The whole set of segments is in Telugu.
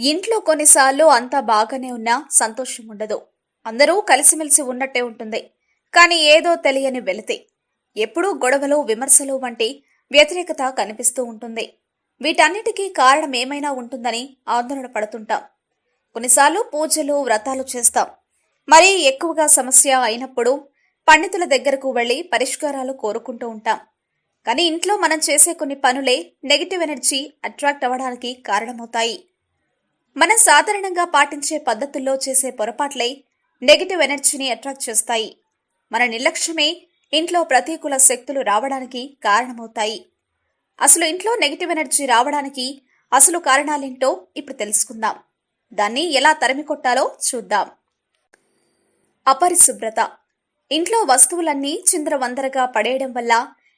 ఇంట్లో కొన్నిసార్లు అంతా బాగానే ఉన్నా సంతోషం ఉండదు. అందరూ కలిసిమెలిసి ఉన్నట్టే ఉంటుంది. కానీ ఏదో తెలియని వెలితి, ఎప్పుడూ గొడవలు, విమర్శలు వంటి వ్యతిరేకత కనిపిస్తూ ఉంటుంది. వీటన్నిటికీ కారణం ఏమైనా ఉంటుందని ఆందోళన పడుతుంటాం. కొన్నిసార్లు పూజలు, వ్రతాలు చేస్తాం. మరీ ఎక్కువగా సమస్య అయినప్పుడు పండితుల దగ్గరకు వెళ్లి పరిష్కారాలు కోరుకుంటూ ఉంటాం. కానీ ఇంట్లో మనం చేసే కొన్ని పనులే నెగిటివ్ ఎనర్జీ అట్రాక్ట్ అవ్వడానికి కారణమవుతాయి. మనం సాధారణంగా పాటించే పద్ధతుల్లో చేసే పొరపాట్లే నెగిటివ్ ఎనర్జీని అట్రాక్ట్ చేస్తాయి. మన నిర్లక్ష్యమే ఇంట్లో ప్రతికూల శక్తులు రావడానికి కారణమవుతాయి. అసలు ఇంట్లో నెగిటివ్ ఎనర్జీ రావడానికి అసలు కారణాలేంటో ఇప్పుడు తెలుసుకుందాం. దాన్ని ఎలా తరిమికొట్టాలో చూద్దాం. అపరిశుభ్రత. ఇంట్లో వస్తువులన్నీ చిందరవందరగా పడేయడం వల్ల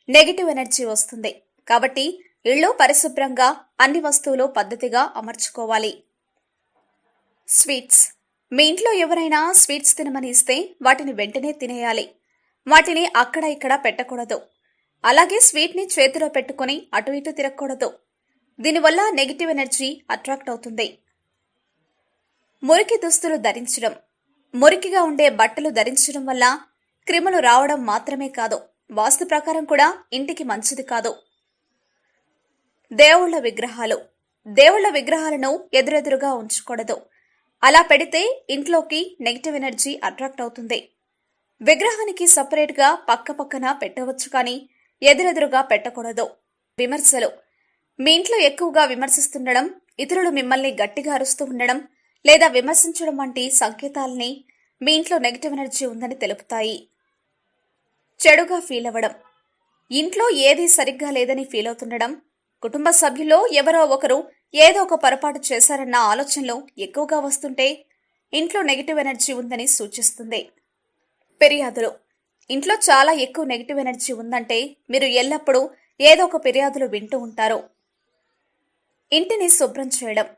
నెగిటివ్ ఎనర్జీ వస్తుంది. కాబట్టి ఇళ్ళు పరిశుభ్రంగా, అన్ని వస్తువులు పద్ధతిగా అమర్చుకోవాలి. స్వీట్స్. మీ ఇంట్లో ఎవరైనా స్వీట్స్ తినమని ఇస్తే వాటిని వెంటనే తినేయాలి. వాటిని అక్కడ ఇక్కడ పెట్టకూడదు. అలాగే స్వీట్ని చేతిలో పెట్టుకుని అటు ఇటు తిరగకూడదు. దీనివల్ల నెగిటివ్ ఎనర్జీ అట్రాక్ట్ అవుతుంది. మురికి దుస్తులు ధరించడం. మురికిగా ఉండే బట్టలు ధరించడం వల్ల క్రిములు రావడం మాత్రమే కాదు, వాస్తు ప్రకారం కూడా ఇంటికి మంచిది కాదు. దేవుళ్ల విగ్రహాలు. దేవుళ్ల విగ్రహాలను ఎదురెదురుగా ఉంచకూడదు. అలా పెడితే ఇంట్లోకి నెగిటివ్ ఎనర్జీ అట్రాక్ట్ అవుతుంది. విగ్రహానికి సపరేట్గా పక్కపక్కన పెట్టవచ్చు, కానీ ఎదురెదురుగా పెట్టకూడదు. విమర్శలు. మీ ఇంట్లో ఎక్కువగా విమర్శిస్తుండడం, ఇతరులు మిమ్మల్ని గట్టిగా అరుస్తూ ఉండడం లేదా విమర్శించడం వంటి సంకేతాలని మీ ఇంట్లో నెగిటివ్ ఎనర్జీ ఉందని తెలుపుతాయి. చెడుగా ఫీల్ అవ్వడం. ఇంట్లో ఏదీ సరిగ్గా లేదని ఫీల్ అవుతుండడం, కుటుంబ సభ్యుల్లో ఎవరో ఒకరు ఏదో ఒక పొరపాటు చేశారన్న ఆలోచనలు ఎక్కువగా వస్తుంటే ఇంట్లో నెగిటివ్ ఎనర్జీ ఉందని సూచిస్తుంది. ఫిర్యాదులు. ఇంట్లో చాలా ఎక్కువ నెగిటివ్ ఎనర్జీ ఉందంటే మీరు ఎల్లప్పుడూ ఏదో ఒక ఫిర్యాదులు వింటూ ఉంటారు. ఇంటిని శుభ్రం చేయడం.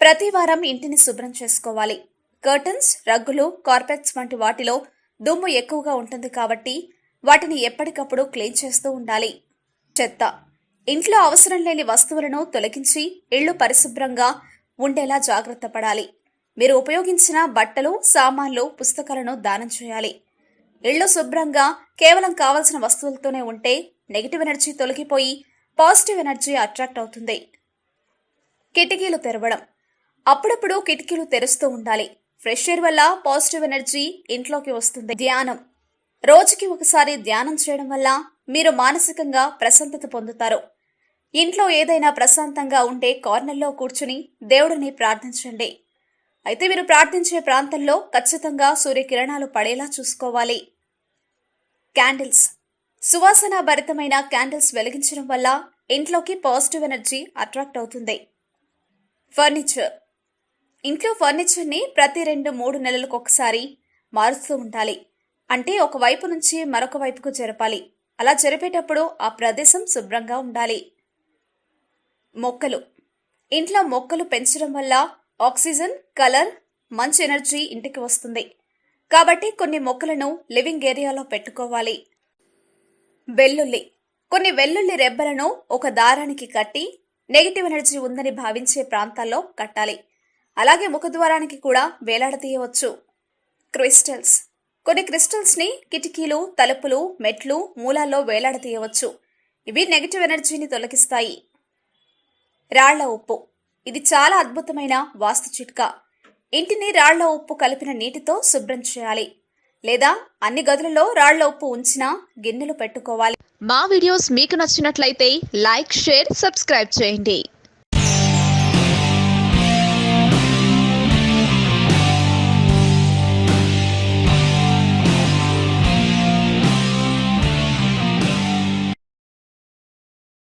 ప్రతి వారం ఇంటిని శుభ్రం చేసుకోవాలి. కర్టన్స్, రగ్గులు, కార్పెట్స్ వంటి వాటిలో దుమ్ము ఎక్కువగా ఉంటుంది కాబట్టి వాటిని ఎప్పటికప్పుడు క్లీన్ చేస్తూ ఉండాలి. చెత్త. ఇంట్లో అవసరం లేని వస్తువులను తొలగించి ఇళ్లు పరిశుభ్రంగా ఉండేలా జాగ్రత్త పడాలి. మీరు ఉపయోగించిన బట్టలు, సామాన్లు, పుస్తకాలను దానం చేయాలి. ఇళ్లు శుభ్రంగా కేవలం కావలసిన వస్తువులతోనే ఉంటే నెగిటివ్ ఎనర్జీ తొలగిపోయి పాజిటివ్ ఎనర్జీ అట్రాక్ట్ అవుతుంది. కిటికీలు తెరవడం. అప్పుడప్పుడు కిటికీలు తెరుస్తూ ఉండాలి. ఫ్రెష్ ఎయిర్ వల్ల పాజిటివ్ ఎనర్జీ ఇంట్లోకి వస్తుంది. ధ్యానం. రోజుకి ఒకసారి ధ్యానం చేయడం వల్ల మీరు మానసికంగా ప్రశాంతత పొందుతారు. ఇంట్లో ఏదైనా ప్రశాంతంగా ఉండే కార్నర్లో కూర్చుని దేవుడిని ప్రార్థించండి. అయితే మీరు ప్రార్థించే ప్రాంతంలో ఖచ్చితంగా సూర్యకిరణాలు పడేలా చూసుకోవాలి. క్యాండిల్స్. సువాసన భరితమైన క్యాండిల్స్ వెలిగించడం వల్ల ఇంట్లోకి పాజిటివ్ ఎనర్జీ అట్రాక్ట్ అవుతుంది. ఫర్నిచర్. ఇంట్లో ఫర్నిచర్ని ప్రతి 2-3 నెలలకు ఒకసారి మారుస్తూ ఉండాలి. అంటే ఒక వైపు నుంచి మరొక వైపుకు జరపాలి. అలా జరిపేటప్పుడు ఆ ప్రదేశం శుభ్రంగా ఉండాలి. మొక్కలు. ఇంట్లో మొక్కలు పెంచడం వల్ల ఆక్సిజన్, కలర్, మంచి ఎనర్జీ ఇంటికి వస్తుంది. కాబట్టి కొన్ని మొక్కలను లివింగ్ ఏరియాలో పెట్టుకోవాలి. వెల్లుల్లి. కొన్ని వెల్లుల్లి రెబ్బలను ఒక దారానికి కట్టి నెగిటివ్ ఎనర్జీ ఉందని భావించే ప్రాంతాల్లో కట్టాలి. అలాగే ముఖద్వారానికి కూడా వేలాడదీయవచ్చు. క్రిస్టల్స్. కొన్ని క్రిస్టల్స్ ని కిటికీలు, తలుపులు, మెట్లు, మూలాల్లో వేలాడదీయవచ్చు. ఇవి నెగిటివ్ ఎనర్జీని తొలగిస్తాయి. రాళ్ల ఉప్పు. ఇది చాలా అద్భుతమైన వాస్తు చిట్కా. ఇంటిని రాళ్ల ఉప్పు కలిపిన నీటితో శుభ్రం చేయాలి. లేదా అన్ని గదులలో రాళ్ల ఉప్పు ఉంచిన గిన్నెలు పెట్టుకోవాలి. మా వీడియోస్ మీకు నచ్చినట్లయితే లైక్, షేర్, సబ్స్క్రైబ్ చేయండి.